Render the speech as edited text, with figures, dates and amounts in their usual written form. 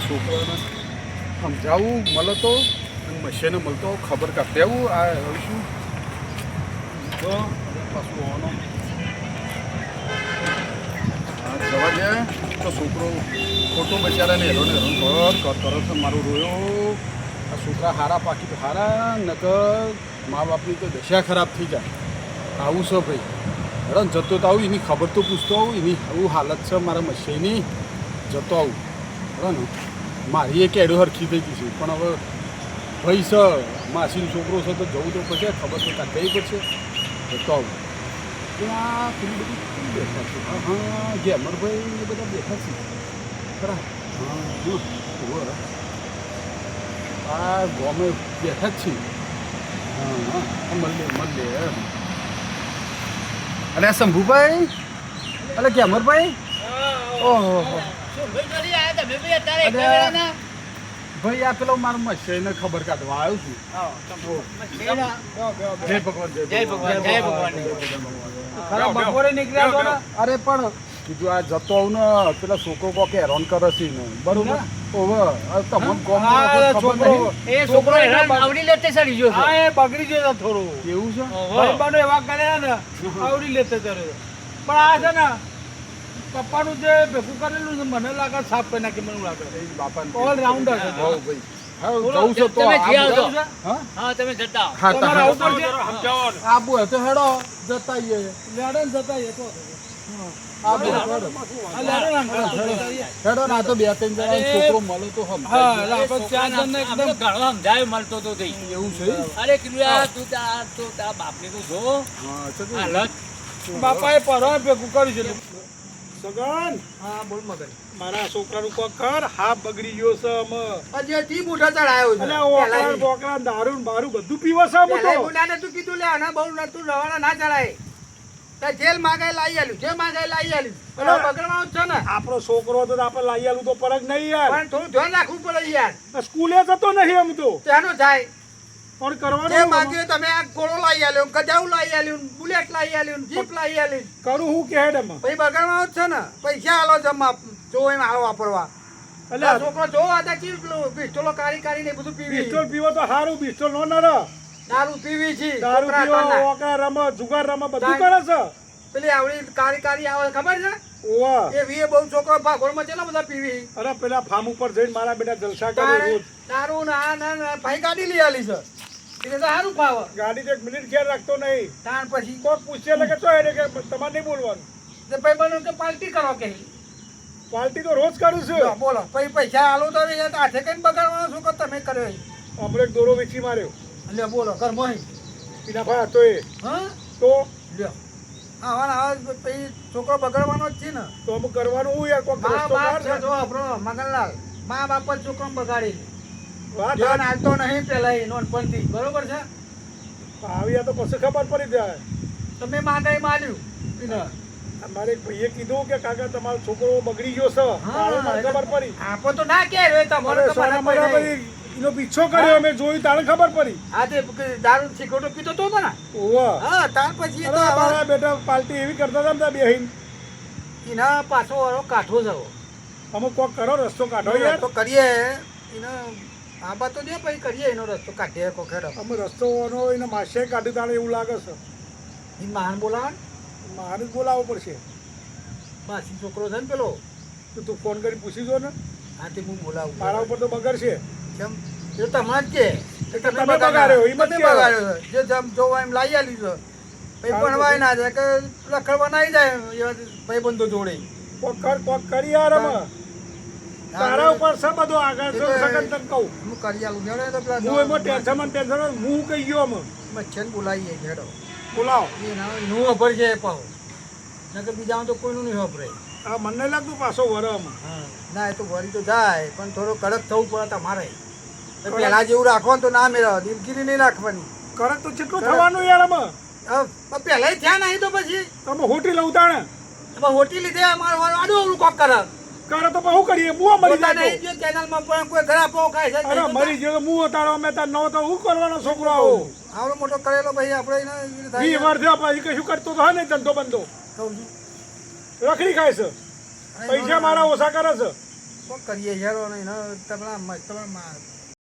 છોકરાને સમજાવું મળે તો મશીને મળતો ખબર કાઢતે આવું આ શું તો પાછું હોવાનો જવા દે તો છોકરો ખોટું બચારાને હેરોને હેરોન કરે છે મારું રોયો આ છોકરા હારા પાકી તો હારા નકર મા બાપની તો દશા ખરાબ થઈ જાય આવું છે ભાઈ હેડન જતો તો આવું એની ખબર તો પૂછતો આવું એની આવું હાલત છે મારા મશીની જતો આવું બરાબર ને મારી એ કેડો હરખી થઈ ગઈ છે પણ હવે ભાઈ છે માસીનો છોકરો છે તો જવું તો પડશે ખબર તો કાઢવી પડશે જતો આવું ત્યાં પેલી બધી બેઠા છે હા ગેમરભાઈ એ બધા બેઠા છે ખરા હા આ ગોમે બેઠા જ છે હા મળે અરે શંભુભાઈ અરે ગેમરભાઈ ઓહો ભાઈ આ પેલો મારો મશીને ખબર કાઢવા આવ્યો છું જય ભગવાન જય ભગવાન ખરા બપોરે નીકળ્યા છો ને અરે પણ કીધું આ જતો આવું ને પેલા છોકરો કોક હેરાન કરે છે ને બરોબર છોકરો આવડી લેતે ચડી ગયો હા એ બગડી ગયો થોડું એવું છે ભાઈબંધો એવા કર્યા ને આવડી લેતે ચડ્યો પણ આ છે ને પપ્પાનું જે ભેગું કરેલું છે મને લાગે સાફ કરી નાખી મને લાગે બાપા ઓલ રાઉન્ડર છે ભાઈ જવું છે તો હા તમે જતા આબુ તો હેડો જતા લેડન જતા તો હેડો ના તો બે ત્રણ જણા છોકરો મળે તો સમજાય મળતો તો એવું છે અરે કીધું તું તાર બાપને તો જો હાલત બાપાએ પરવા ભેગું કર્યું છે સગન હા બોલ મગન મારા છોકરાનું કોક કર હાફ બગડી ગયો છે અજે તી બુઠા ચડાયો છે એટલે ઓકરા બોકરા દારૂ બારૂ બધું પીવો છે હું તો મુનાને તું કીધું લે આના બહુ નતું રવાના ના ચડાય તે જેલ માંગાઈ લાઈ આલ્યું જે માંગાઈ લાઈ આલ્યું એટલે બગડવાનો છે ને આપણો છોકરો તો આપણે લાઈ આલું તો પરગ નહીં યાર પણ થોડું ધ્યાન રાખવું પડે યાર સ્કૂલે જતો નહીં એમ તો તેનું થાય પણ જે કરવાનું માંગ્યું તમે આ ઘોડો લાઈ આલ્યો ગજાઉ લાઈ આલ્યું બુલેટ લાઈ આલ્યું જીપ લાઈ આલ્યું કરું હું કે હેડ એમાં પછી બગડવાનો જ છે ને પૈસા આલો જમા જો એમ આલો વાપરવા એટલે છોકરો જો આતા ચીજ પિસ્તોલો કાઢી ને બધું પીવી પિસ્તોલ પીવો તો સારું પિસ્તોલ નો નર દારૂ પીવી છે દારૂ પીવો ઓકરા રમ જુગાર રમ બધું કરે છે પેલી આવડી કાળી આવે ખબર છે ઓવા એ વીએ બહુ છોકરો ભાગોળમાં ચેલા બધા પીવી અરે પેલા ફાર્મ ઉપર જઈને મારા બેટા જલસા કરે રોજ દારૂ ના ભાઈ ગાડી લઈ આલી છે એટલે તો સારું ફાવે ગાડી તો એક મિનિટ ખ્યાલ રાખતો નહીં તાણ પછી કોઈ પૂછે એટલે કે ચો એટલે કે તમારે નહીં બોલવાનું તે ભાઈ બનો કે પાર્ટી કરો કે પાર્ટી તો રોજ કરું છું બોલો પછી પૈસા આલો તો હાથે કઈ બગાડવાનો શું તમે કર્યો આપણે એક દોરો વેચી માર્યો એટલે બોલો કર મોહી પીના ભાઈ હતો એ હા તો લ્યો આવા પછી છોકરો બગાડવાનો જ છે ને તો અમુક કરવાનું હું યાર કોક મા રસ્તો બાપ કાઢ છે ને. જો આપણો મગનલાલ મા બાપ જ છોકરો બગાડી વાત ધ્યાન હાલતો નહીં પેલા નોનપણથી બરોબર છે આવી તો પછી ખબર પડી જાય તમે માંગાઈ માલ્યું મારે એક ભાઈએ કીધું કે કાકા તમારો છોકરો બગડી ગયો છે તારે મને ખબર પડી આપો તો ના કે રે તમારે અરે સોના મહિના પછી એનો પીછો કર્યો અમે જોયું તારે ખબર પડી આ તે દારૂ સિગરેટો પીતો તો ને ઓવા હા તાર પછી એ તો અરે મારા બેટા પાર્ટી એવી કરતા હતા ને બેહીન એના પાછો વાળો કાઠો જવો અમુક કોક કરો રસ્તો કાઢો યાર તો કરીએ એને આબા તો દે પછી કરીએ એનો રસ્તો કાઢીએ કોખેડો અમે રસ્તો એને માસે કાઢી તાણે એવું લાગે છે એ મહાન બોલાવ મારે જ બોલાવવો પડશે માસી છોકરો છે ને પેલો તો તું ફોન કરી પૂછી જો ને હા તે હું બોલાવું તારા ઉપર તો બગડશે કેમ એ તમારે જ કે તમે બગાડ્યો એમ જ તમે બગાડ્યો જે જમ જોવા એમ લાવી આલ્યું છે પછી ભણવાય ના જાય કે રખડવા ના જાય ભાઈ બંધો જોડે કોક કરી યાર અમે તારા ઉપર છે બધું આગળ છે સગન તને કહું હું કરી આલું જોડે તો પેલા હું એમાં ટેન્શન હું કહી ગયો અમે મચ્છન બોલાવીએ ખેડો બોલાવ એનું ખબર છે પાવ નકર બીજા તો કોઈનું નહીં ખબરે આ મને નહીં લાગતું પાછો વરમ હા ના એ તો વળી તો જાય પણ થોડો કડક થવું પડે તમારે પેલા જેવું રાખવાનું તો ના મેળવ દિલગીરી નહીં રાખવાની કરક તો કેટલું થવાનું યાર અમે પેલા થયા નહીં તો પછી તમે હોટી લઉં તાણે હોટી લીધે અમારે આડું અવળું કોક કરે તો બહુ કરીએ મુવા મરી જાય તો. ચેનલમાં પણ કોઈ ઘણા પોક ખાય છે અરે મરી ગયો તો મુવો તારો અમે તાર નો તો હું કરવાનો છોકરો આવો આવડો મોટો કરેલો ભાઈ આપણે એને વી વાર થયા પછી કશું કરતો તો હે નહીં ધંધો બંધો કહું છું રખડી ખાય છે પૈસા મારા ઓછા કરે છે કોક કરીએ યાર અને તમારા